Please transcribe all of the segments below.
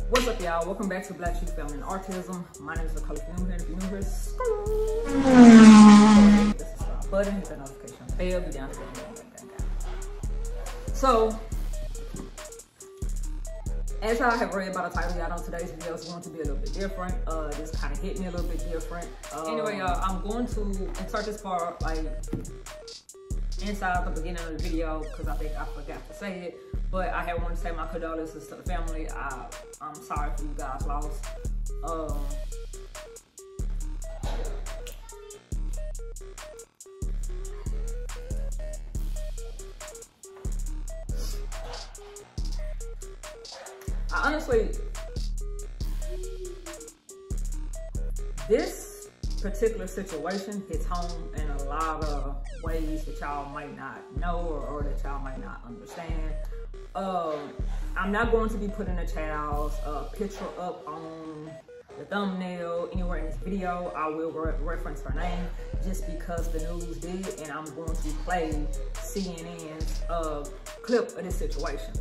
What's up, y'all? Welcome back to Black Sheep Family and Autism. My name is Nicole. If you're new here, hit the subscribe button, hit the notification bell, be down to the So, as y'all have read by the title, y'all know today's video is going to be a little bit different. This kind of hit me a little bit different. Anyway, y'all, I'm going to insert this part like inside the beginning of the video because I think I forgot to say it. But I had wanted to say my condolences to the family. I'm sorry for you guys' loss. I honestly, this particular situation hits home in a lot of ways that y'all might not know or that y'all might not understand. I'm not going to be putting a child's picture up on the thumbnail anywhere in this video. I will reference her name just because the news did, and I'm going to play CNN's clip of this situation.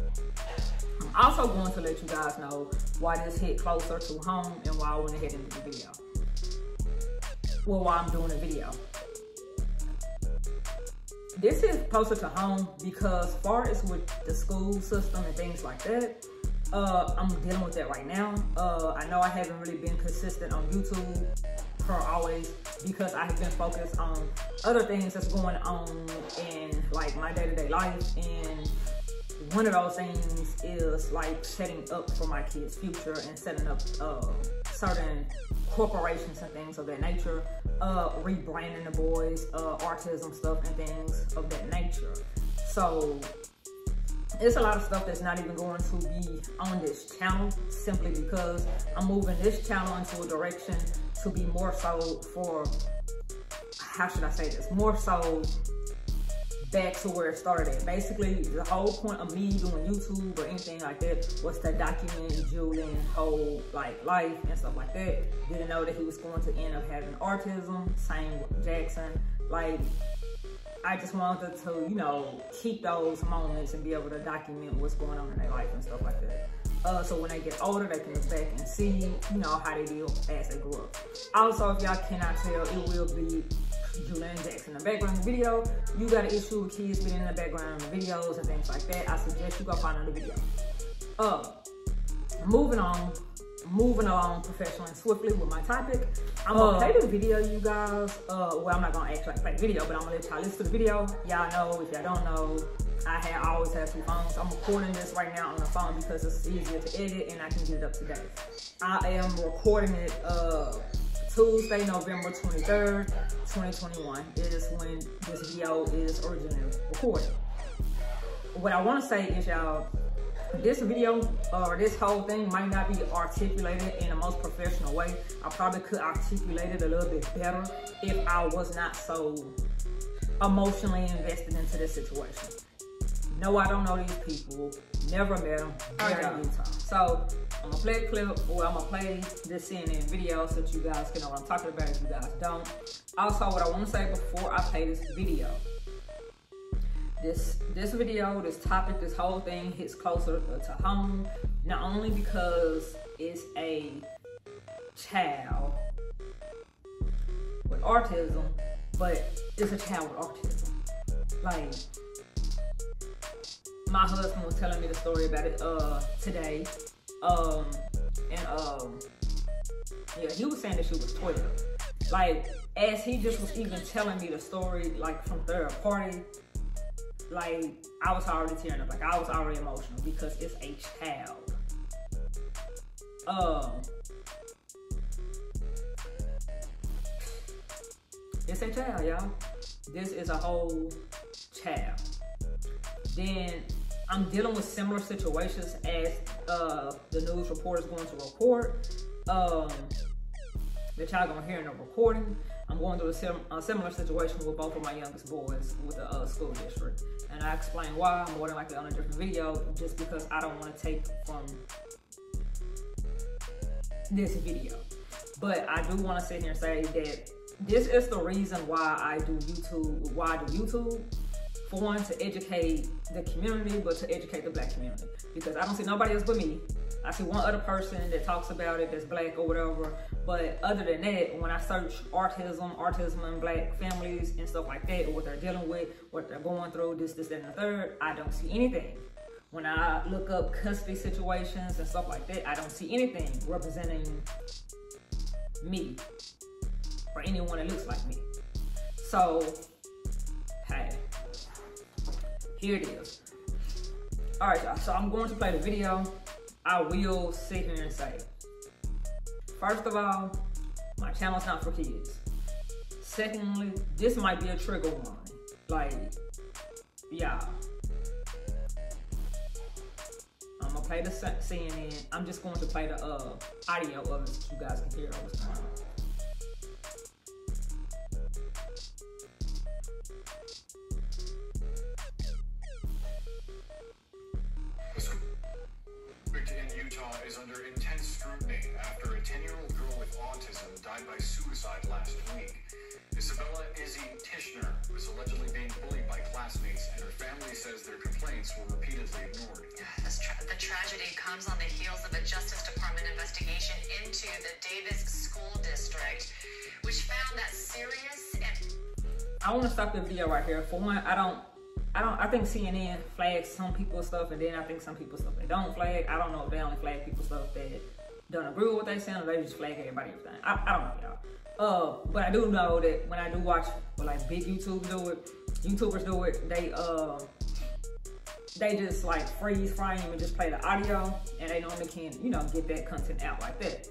I'm also going to let you guys know why this hit closer to home and why I went ahead and did the video. Well, why I'm doing the video. This is closer to home because as far as with the school system and things like that, I'm dealing with that right now. I know I haven't really been consistent on YouTube per always because I have been focused on other things that's going on in like my day-to-day life, and one of those things is like setting up for my kids' future and setting up certain corporations and things of that nature, rebranding the boys, autism stuff and things of that nature. So it's a lot of stuff that's not even going to be on this channel simply because I'm moving this channel into a direction to be more so for, how should I say this, more so back to where it started at. Basically, the whole point of me doing YouTube or anything like that was to document Julian's whole like life and stuff like that. Didn't know that he was going to end up having autism, same with Jackson. Like, I just wanted to, you know, keep those moments and be able to document what's going on in their life and stuff like that. So when they get older, they can look back and see, you know, how they deal as they grew up. Also, if y'all cannot tell, it will be Julian Jackson in the background of the video. You got an issue with kids being in the background of the videos and things like that, I suggest you go find another video. Moving along professionally and swiftly with my topic. I'm gonna play the video, you guys. Well, I'm not gonna actually play the video, but I'm gonna let y'all listen to the video. Y'all know, if y'all don't know, I always have two phones. I'm recording this right now on the phone because it's easier to edit and I can get it up today. I am recording it Tuesday, November 23rd, 2021 is when this video is originally recorded. What I want to say is, y'all, this video or this whole thing might not be articulated in the most professional way. I probably could articulate it a little bit better if I was not so emotionally invested into this situation. No, I don't know these people, never met them, they're in Utah. So I'm gonna play a clip, or I'm gonna play this CNN video so that you guys can know what I'm talking about if you guys don't. Also, what I want to say before I play this video, this video, this topic, this whole thing hits closer to home, not only because it's a child with autism, but it's a child with autism. Like, my husband was telling me the story about it today, yeah, he was saying that she was 12. Like, as he just was even telling me the story, like from third party, like I was already tearing up, like I was already emotional because it's a child. It's a child, y'all. This is a whole child. Then I'm dealing with similar situations as the news report is going to report. That y'all gonna hear in the recording. I'm going through a similar situation with both of my youngest boys with the school district. And I explain why, more than likely on a different video, just because I don't want to take from this video. But I do want to sit here and say that this is the reason why I do YouTube. For one, to educate the community, but to educate the Black community. Because I don't see nobody else but me I see one other person that talks about it that's black or whatever. But other than that, when I search autism and black families and stuff like that, or what they're dealing with, what they're going through, this, that, and the third, I don't see anything. When I look up custody situations and stuff like that, I don't see anything representing me or anyone that looks like me. So, hey, here it is. All right, y'all, so I'm going to play the video. I will sit here and say, first of all, my channel's not for kids. Secondly, this might be a trigger warning. Like, y'all. I'm gonna play the CNN. I'm just going to play the audio of it so you guys can hear what's going on. In Utah is under intense scrutiny after a 10-year-old girl with autism died by suicide last week. Isabella Izzy Tichenor was allegedly being bullied by classmates, and her family says their complaints were repeatedly ignored. The tragedy comes on the heels of a Justice Department investigation into the Davis School District, which found that serious and... I want to stop the video right here. For one, I think CNN flags some people's stuff, and then I think some people's stuff they don't flag. I don't know if they only flag people's stuff that don't agree with what they saying, or they just flag everybody everything. I don't know, y'all. But I do know that when I do watch, like big YouTubers do it, they just like freeze frame and just play the audio, and they normally can, you know, get that content out like that.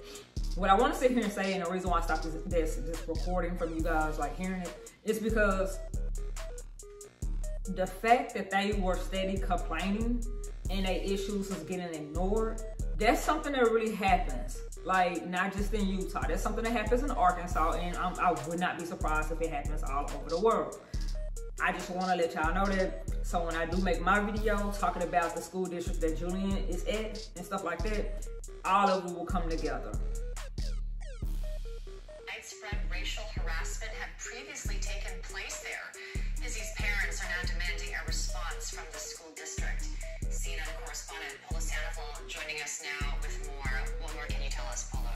What I want to sit here and say, and the reason why I stopped this recording from you guys like hearing it, is because the fact that they were steady complaining and their issues was getting ignored, that's something that really happens. Like, not just in Utah. That's something that happens in Arkansas, and I would not be surprised if it happens all over the world. I just want to let y'all know that, so when I do make my video talking about the school district that Julian is at and stuff like that, all of it will come together. Widespread racial harassment had previously taken place there. Izzy's parents are now demanding a response from the school district. CNN correspondent Paula Sandoval joining us now with more. What more can you tell us, Paula?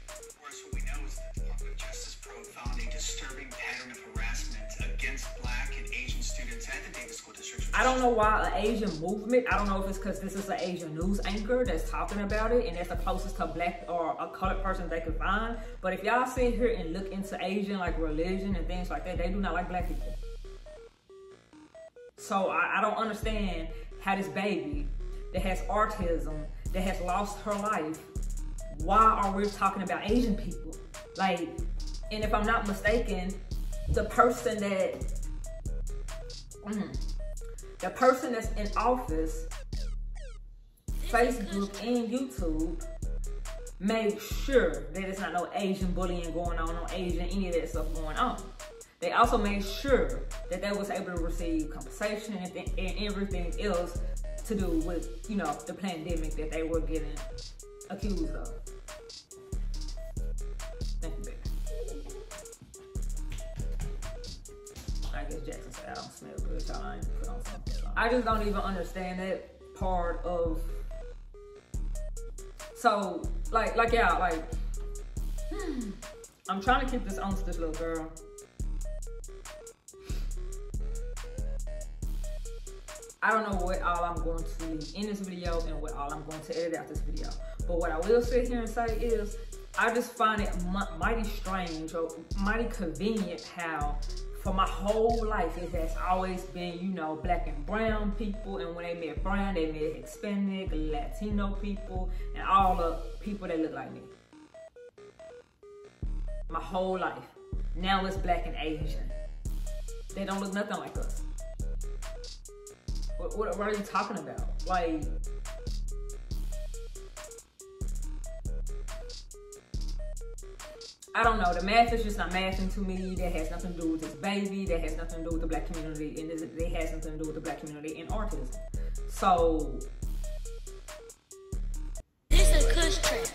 Of course, what we know is that the Department of Justice probe found a disturbing pattern of harassment against Black and Asian students at the Davis School District. I don't know why an Asian movement. I don't know if it's because this is an Asian news anchor that's talking about it, and that's the closest to Black or a colored person they could find. But if y'all sit here and look into Asian like religion and things like that, they do not like Black people. So I don't understand how this baby that has autism, that has lost her life, why are we talking about Asian people? Like, and if I'm not mistaken, the person that's in office, Facebook and YouTube, made sure that it's not no Asian bullying going on, no Asian, any of that stuff going on. They also made sure that they was able to receive compensation and everything else to do with, you know, the pandemic that they were getting accused of. Thank you, baby. I guess Jackson said I don't smell good, so I ain't put on something. I just don't even understand that part of. So, like y'all, like, I'm trying to keep this on to this little girl. I don't know what all I'm going to leave in this video and what all I'm going to edit out this video. But what I will sit here and say is, I just find it mighty strange or mighty convenient how for my whole life it has always been, you know, Black and brown people. And when they met brown, they met Hispanic, Latino people, and all the people that look like me. My whole life. Now it's Black and Asian. They don't look nothing like us. What are you talking about? Like, I don't know. The math is just not mathing to me. That has nothing to do with this baby. That has nothing to do with the Black community. And it has nothing to do with the Black community and autism. So, this is a Kush track.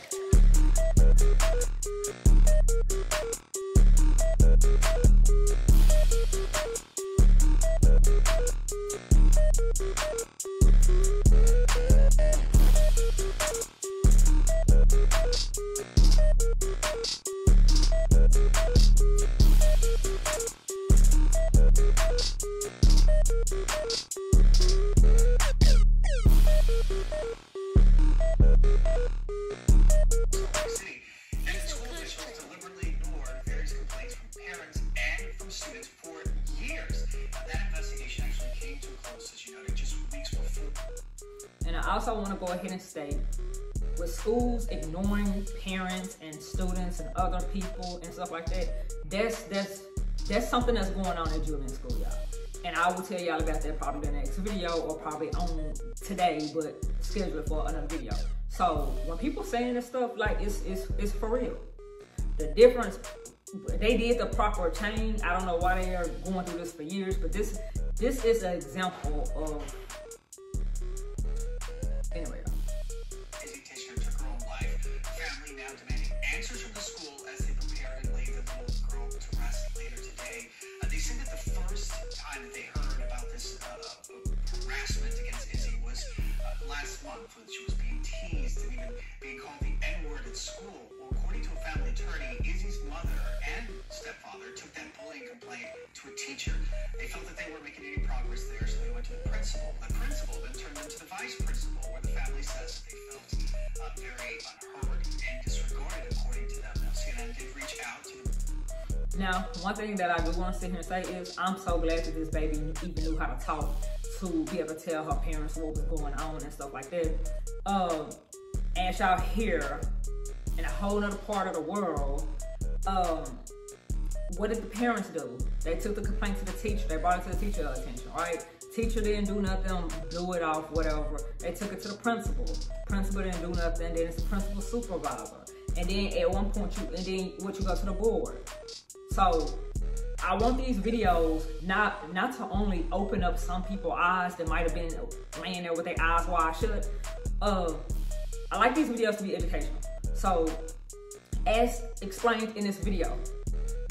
also want to go ahead and state, with schools ignoring parents and students and other people and stuff like that, that's something that's going on in juvenile school, y'all. And I will tell y'all about that probably in the next video, or probably on today, but scheduled for another video. So when people saying this stuff, like, it's for real. The difference, they did the proper change. I don't know why they are going through this for years, but this is an example of, anyway. Izzy Tichenor took her own life. Family now demanding answers from the school as they prepare to lay the little girl to rest later today. They said that the first time that they heard about this harassment against Izzy was last month, when she was being teased and even being called the N-word at school. Well, according to a family attorney, Izzy's mother and stepfather took that bullying complaint to a teacher. They felt that they weren't making any progress there, so they went to the principal. The principal then turned them to the vice principal, where the family says they felt very unheard and disregarded, according to them. Now, CNN did reach out to them. Now, one thing that I do want to sit here and say is, I'm so glad that this baby even knew how to talk to be able to tell her parents what was going on and stuff like that. As y'all hear, in a whole other part of the world, what did the parents do? They took the complaint to the teacher. They brought it to the teacher's attention, right? Teacher didn't do nothing, blew it off, whatever. They took it to the principal. Principal didn't do nothing. Then it's the principal supervisor. And then at one point, you go to the board. So I want these videos not to only open up some people's eyes that might have been laying there with their eyes wide shut. I like these videos to be educational. So as explained in this video,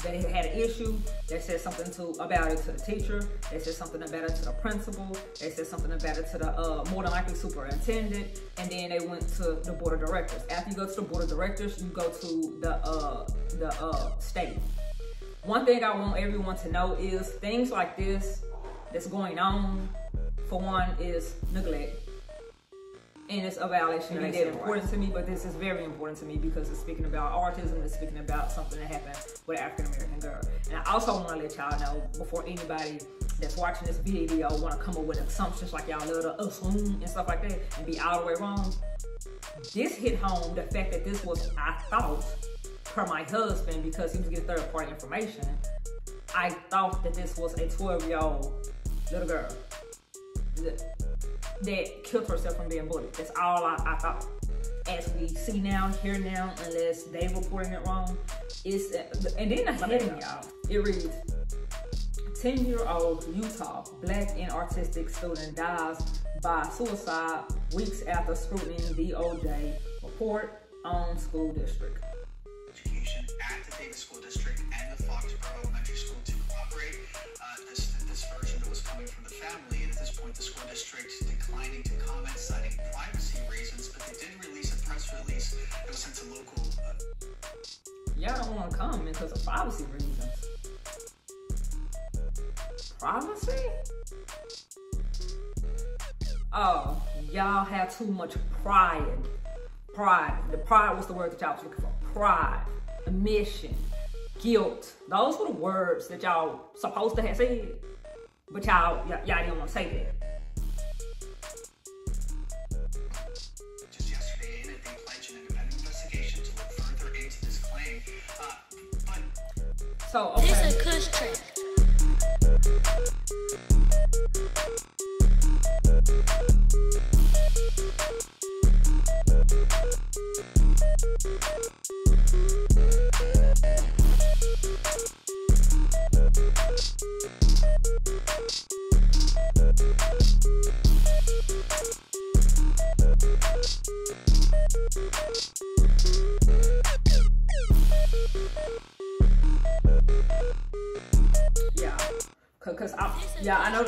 they had an issue. They said something about it to the teacher. They said something about it to the principal. They said something about it to the more than likely superintendent. And then they went to the board of directors. After you go to the board of directors, you go to the state. One thing I want everyone to know is things like this that's going on, for one, is neglect. And it's a violation. It is important to me, but this is very important to me because it's speaking about autism. It's speaking about something that happened with an African-American girl. And I also want to let y'all know, before anybody that's watching this video want to come up with assumptions like y'all love to assume and stuff like that and be all the way wrong, this hit home the fact that this was, I thought, per my husband, because he was getting third-party information, I thought that this was a 12-year-old little girl that killed herself from being bullied. That's all I thought. As we see now, hear now, unless they reporting it wrong, it's and then the heading, y'all, it reads, 10-year-old Utah Black and autistic student dies by suicide weeks after scrutiny DOJ report on school district. Education at the DEDE School District and the Foxborough Elementary School to cooperate. This version that was coming from the family, and at this point the school district declining to comment, citing privacy reasons, but they did release a press release that was sent to local... Y'all don't want to comment because of privacy reasons. Privacy? Oh, y'all have too much pride. The pride was the word that y'all was looking for. Pride, admission, guilt. Those were the words that y'all supposed to have said, but y'all didn't want to say that. Just yesterday, they pledged an independent investigation to look further into this claim. So, okay. This is a Kush track.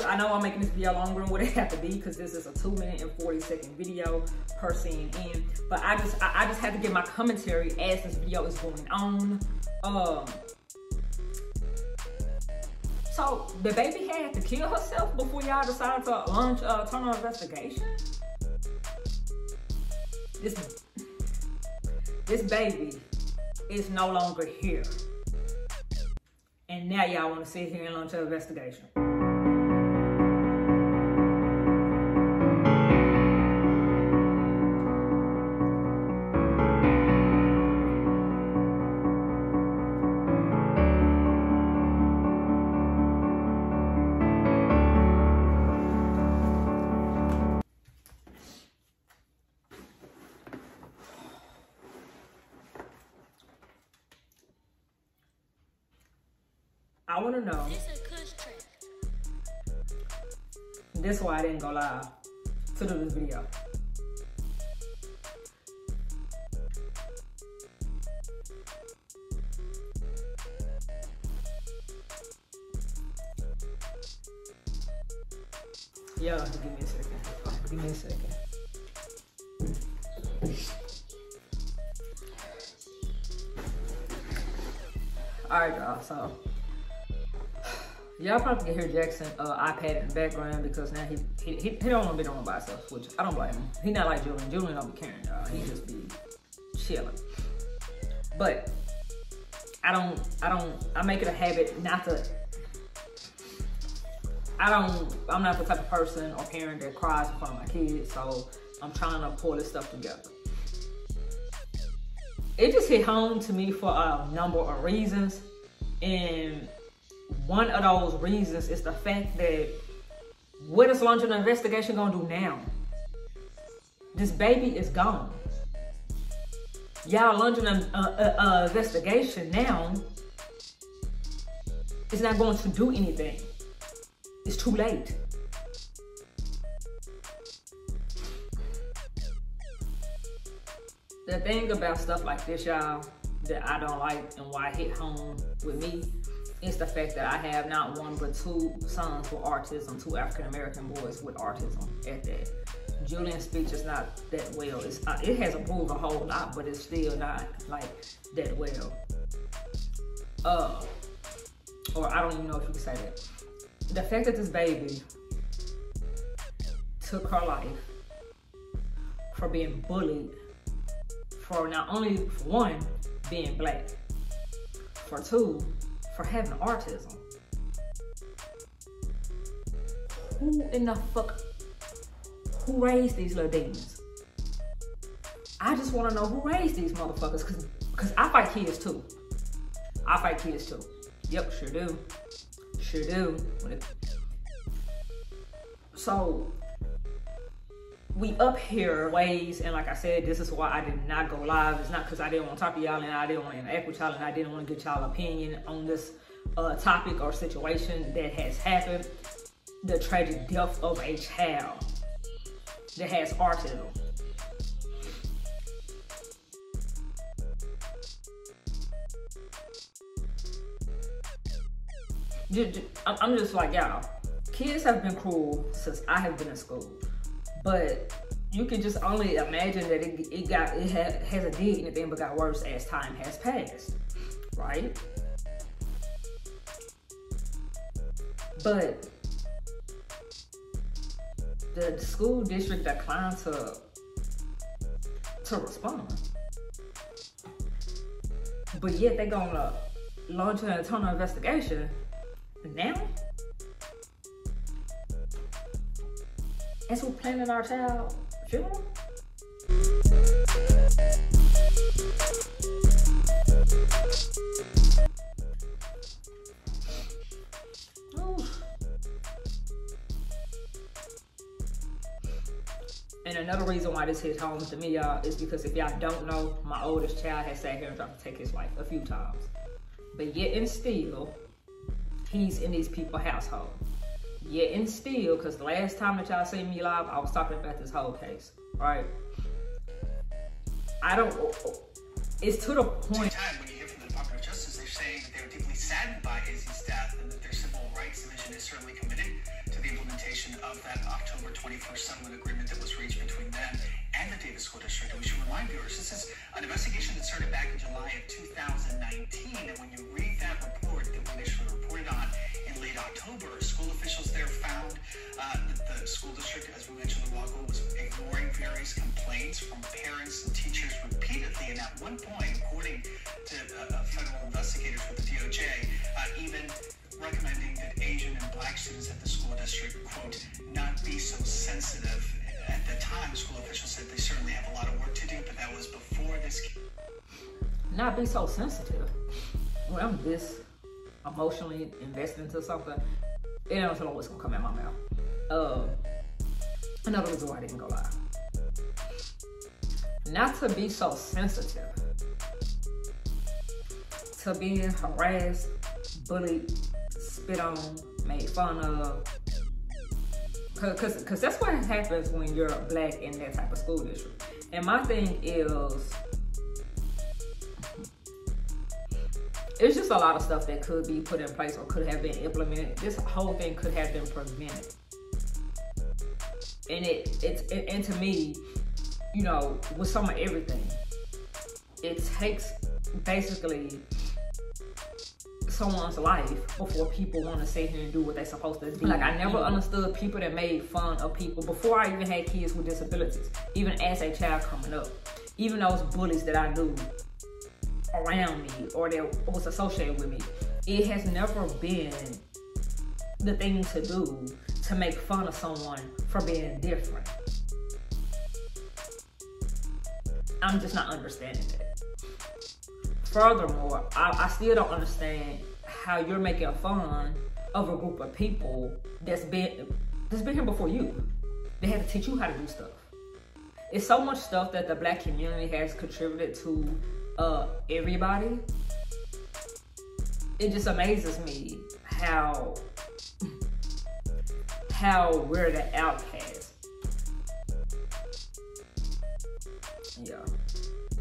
I know I'm making this video longer than what it have to be because this is a 2-minute and 40-second video per CNN. But I just had to give my commentary as this video is going on. So the baby had to kill herself before y'all decided to launch a Tichenor investigation? This baby is no longer here. And now y'all want to sit here and launch an investigation. I want to know. This is why I didn't go live to do this video. Yeah, give me a second. Give me a second. Alright, y'all, so y'all probably can hear Jackson iPad in the background because now he don't want to be on by himself, which I don't blame him. He not like Julian. Julian don't be caring, y'all. He just be chilling. But I make it a habit not to. I'm not the type of person or parent that cries in front of my kids, so I'm trying to pull this stuff together. It just hit home to me for a number of reasons, and one of those reasons is the fact that what is launching an investigation gonna do now? This baby is gone. Y'all launching an investigation now. It's not going to do anything. It's too late. The thing about stuff like this, y'all, that I don't like and why it hit home with me is the fact that I have not one but two sons with autism, 2 African-American boys with autism at that. Julian's speech is not that well. It has improved a whole lot, but it's still not like that well. Or I don't even know if you can say that. The fact that this baby took her life for being bullied, for not only, for one, being black, for 2, for having autism. Who in the fuck, who raised these little demons? I just want to know who raised these motherfuckers, because I fight kids too. I fight kids too. Yep, sure do. Sure do. So we up here ways, and like I said, this is why I did not go live. It's not because I didn't want to talk to y'all and I didn't want to interact with y'all and I didn't want to get y'all opinion on this topic or situation that has happened. The tragic death of a child that has autism. I'm just like, y'all, kids have been cruel since I have been in school, but you can just only imagine that it hasn't did anything but got worse as time has passed, right? But the school district declined to respond, but yet they're gonna launch an internal investigation now, as we're planning our child funeral. And another reason why this hits home to me, y'all, is because if y'all don't know, my oldest child has sat here and tried to take his life a few times, but yet and still, he's in these people's household. Yet and still, because the last time that y'all seen me live, I was talking about this whole case, right? It's to the point. When you hear from the Department of Justice, they're saying that they were deeply saddened by Izzy's death and that their Civil Rights Division is certainly committed to the implementation of that October 21st settlement agreement that was reached between them and the DEDE School District. And we should remind viewers, this is an investigation that started back in July of 2019, and when you read that report that we initially reported on in late October, school officials there found that the school district, as we mentioned a while ago, was ignoring various complaints from parents and teachers repeatedly, and at one point, according to federal investigators with the DOJ, even recommending that Asian and Black students at the school district, quote, not be so sensitive. At the time, school officials said they certainly have a lot of work to do, but that was before this. Not be so sensitive. When I'm this emotionally invested into something, it don't know what's gonna come out my mouth. Another reason why I didn't go live. Not to be so sensitive. To being harassed, bullied, spit on, made fun of. Cause that's what happens when you're black in that type of school district. And my thing is, it's just a lot of stuff that could be put in place or could have been implemented. This whole thing could have been prevented. And and to me, you know, with some of everything, it takes basically someone's life before people want to sit here and do what they're supposed to do. Like, I never understood people that made fun of people before I even had kids with disabilities, even as a child coming up. Even those bullies that I knew around me or that was associated with me, it has never been the thing to do to make fun of someone for being different. I'm just not understanding that. Furthermore, I still don't understand how you're making fun of a group of people that's been here before you. They had to teach you how to do stuff. It's so much stuff that the black community has contributed to everybody. It just amazes me how we're the outcast. Yeah,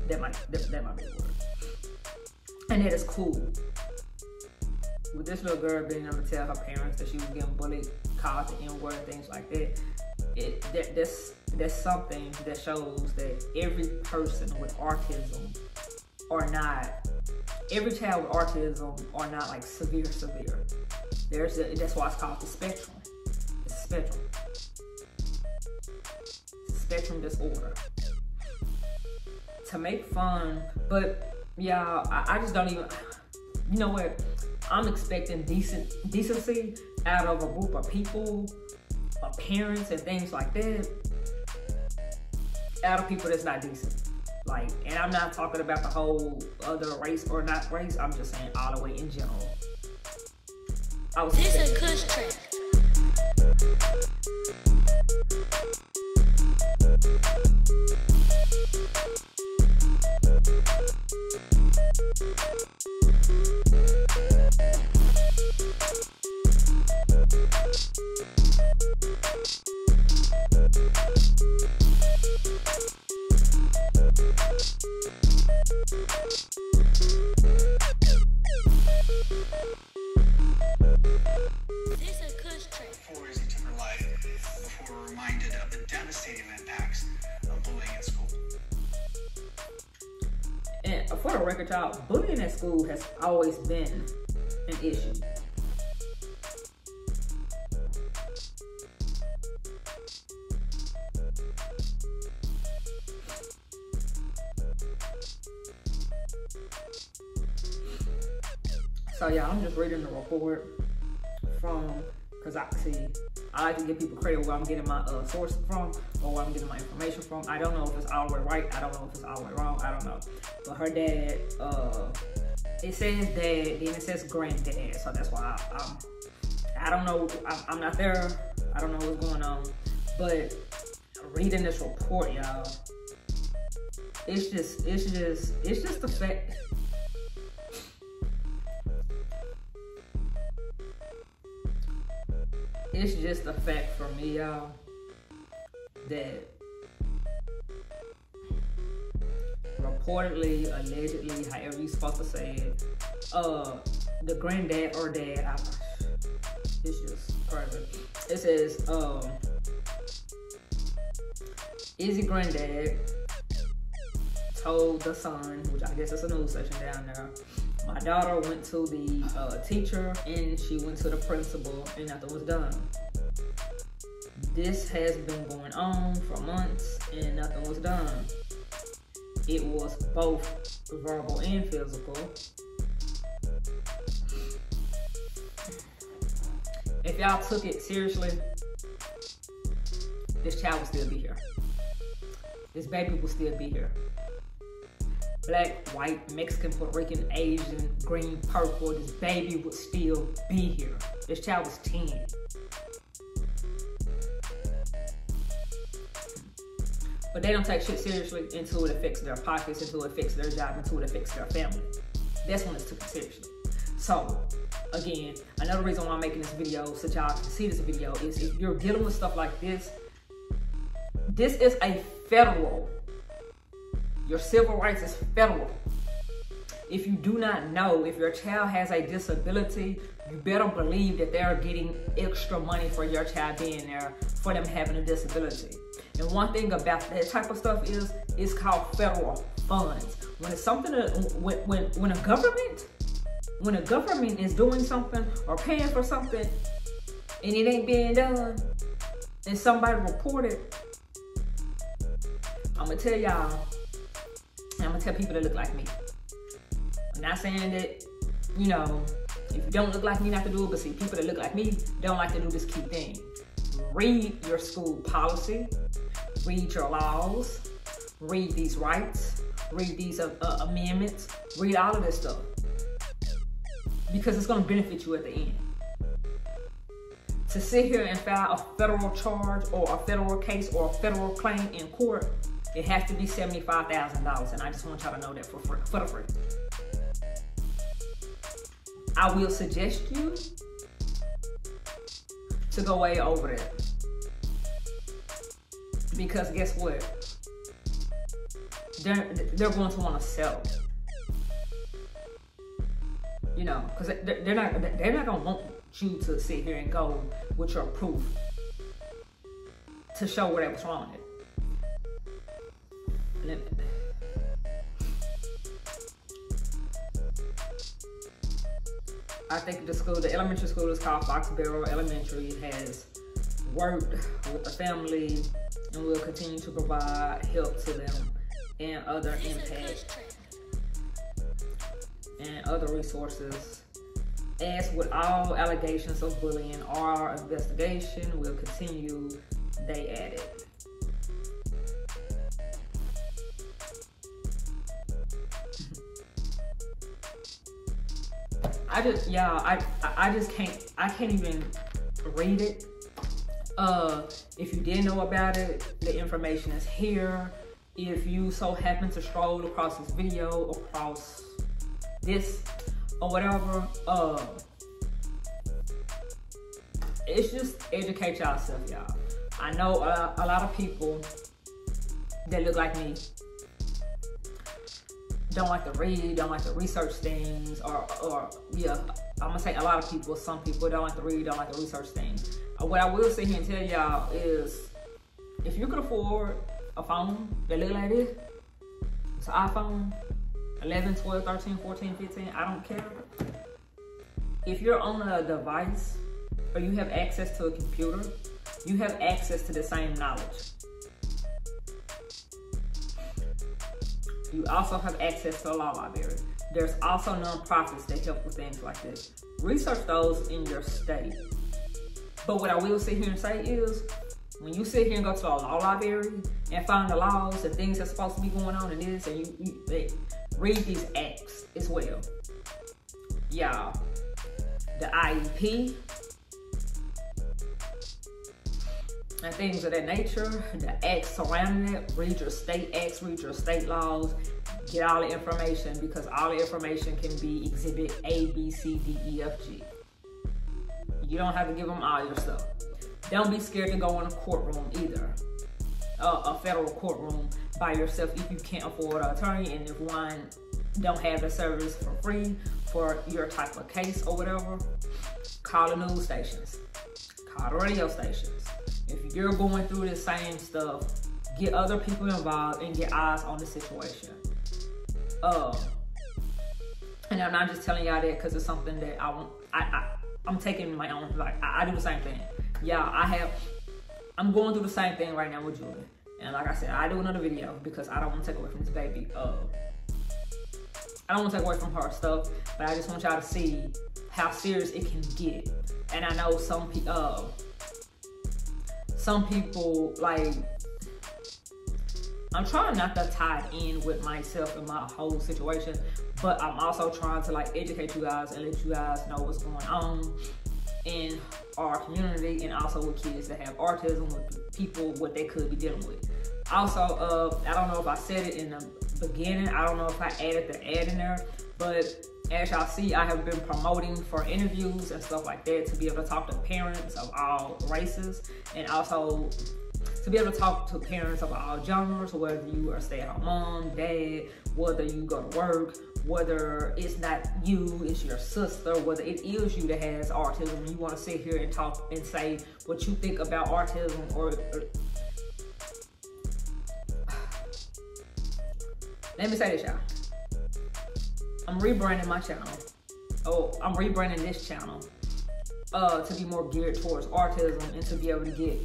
that might be the word. And that is cool. With this little girl being able to tell her parents that she was getting bullied, called the N-word, and things like that, that's something that shows that every person with autism every child with autism are not like severe. That's why it's called the spectrum. It's a spectrum. It's a spectrum disorder. To make fun, but y'all, I just don't even, you know what? I'm expecting decency out of a group of people, parents and things like that, out of people that's not decent. Like, and I'm not talking about the whole other race or not race, I'm just saying all the way in general. This is a Kush track. Before Izzy took her life, before we're reminded of the devastating impacts of bullying at school. And for the record, y'all, bullying at school has always been an issue. So yeah, I'm just reading the report from, because I like to give people credit where I'm getting my source from or where I'm getting my information from. I don't know if it's all the way right. I don't know if it's all the way wrong. I don't know. But her dad, it says dad, then it says granddad. So that's why I don't know. I'm not there. I don't know what's going on. But reading this report, y'all, it's just the fact. It's just a fact for me, y'all, that reportedly, allegedly, however you're supposed to say it, the granddad or dad, it's just private. It says, Izzy granddad told the Sun, which I guess is a news station down there, my daughter went to the teacher and she went to the principal and nothing was done. This has been going on for months and nothing was done. It was both verbal and physical. If y'all took it seriously, this child would still be here. This baby will still be here. Black, white, Mexican, Puerto Rican, Asian, green, purple, this baby would still be here. This child was 10. But they don't take shit seriously until it affects their pockets, until it affects their job, until it affects their family. That's when it's taken seriously. So again, another reason why I'm making this video, so y'all can see this video, is if you're dealing with stuff like this, this is a federal. Your civil rights is federal. If you do not know, if your child has a disability, you better believe that they're getting extra money for your child being there, for them having a disability. And one thing about that type of stuff is, it's called federal funds. When it's something, when a government is doing something or paying for something and it ain't being done, and somebody report it, I'm gonna tell y'all, I'm gonna tell people that look like me. I'm not saying that, you know, if you don't look like me not to do it, but see, people that look like me don't like to do this key thing. Read your school policy, read your laws, read these rights, read these amendments, read all of this stuff. Because it's gonna benefit you at the end. To sit here and file a federal charge or a federal case or a federal claim in court, it has to be $75,000, and I just want y'all to know that for the free. I will suggest you to go way over that. Because guess what? They're going to want to sell. You know, because they're not gonna want you to sit here and go with your proof to show where they was wrong at. I think the elementary school is called Foxborough Elementary. It has worked with the family and will continue to provide help to them and other impact and other resources. As with all allegations of bullying, our investigation will continue, they added. I can't even read it. If you didn't know about it, the information is here. If you so happen to stroll across this video, across this or whatever, it's just educate yourself, y'all. I know a lot of people that look like me don't like to read, don't like to research things, or yeah, I'm gonna say a lot of people, some people don't like to read, don't like to research things. What I will sit here and tell y'all is, if you could afford a phone that look like this, it's an iPhone 11, 12, 13, 14, 15, I don't care. If you're on a device or you have access to a computer, you have access to the same knowledge. You also have access to a law library. There's also nonprofits that help with things like this. Research those in your state. But what I will sit here and say is, when you sit here and go to a law library and find the laws and things that's supposed to be going on in this, and you read these acts as well. Y'all, the IEP and things of that nature, the acts surrounding it, read your state acts, read your state laws, get all the information, because all the information can be exhibit A, B, C, D, E, F, G. You don't have to give them all your stuff. Don't be scared to go in a courtroom either. A federal courtroom by yourself if you can't afford an attorney, and if one don't have the service for free for your type of case or whatever, call the news stations, call the radio stations. If you're going through the same stuff, get other people involved and get eyes on the situation. And I'm not just telling y'all that because it's something that I'm taking my own, like I do the same thing. Yeah, I'm going through the same thing right now with Julie. And like I said, I do another video because I don't want to take away from this baby. I don't want to take away from her stuff, but I just want y'all to see how serious it can get. And I know some people, like, I'm trying not to tie it in with myself and my whole situation, but I'm also trying to like educate you guys and let you guys know what's going on in our community, and also with kids that have autism, with people, what they could be dealing with. Also, I don't know if I said it in the beginning. I don't know if I added the ad in there, but as y'all see, I have been promoting for interviews and stuff like that to be able to talk to parents of all races, and also to be able to talk to parents of all genres, whether you are a stay-at-home mom, dad, whether you go to work, whether it's not you, it's your sister, whether it is you that has autism, and you want to sit here and talk and say what you think about autism, or let me say this, y'all. I'm rebranding my channel. Oh, I'm rebranding this channel to be more geared towards autism and to be able to get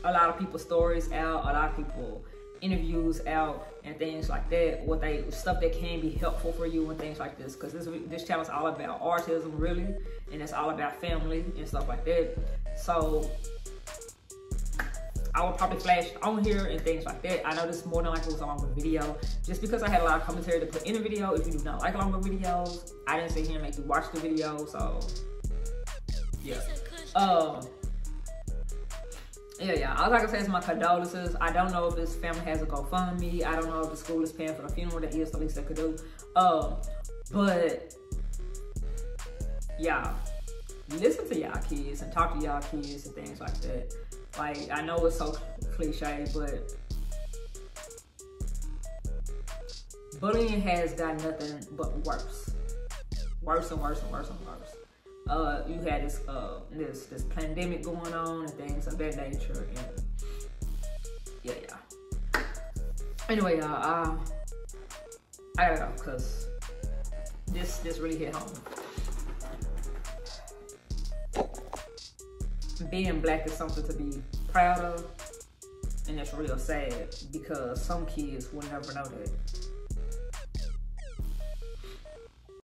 a lot of people's stories out, a lot of people interviews out, and things like that. Stuff that can be helpful for you and things like this. Because this channel is all about autism, really, and it's all about family and stuff like that. So I will probably flash on here and things like that. I know this more than likely was a longer video, just because I had a lot of commentary to put in a video. If you do not like longer videos, I didn't sit here and make you watch the video, so yeah. Yeah, all I can say is my condolences. I don't know if this family has a GoFundMe. I don't know if the school is paying for the funeral. That is the least they could do. But y'all, listen to y'all kids and talk to y'all kids and things like that. Like, I know it's so cliche, but bullying has got nothing but worse. Worse and worse and worse and worse. You had this pandemic going on and things of that nature, and yeah. Anyway, y'all, I gotta go because this really hit home. Being black is something to be proud of, and it's real sad because some kids will never know that.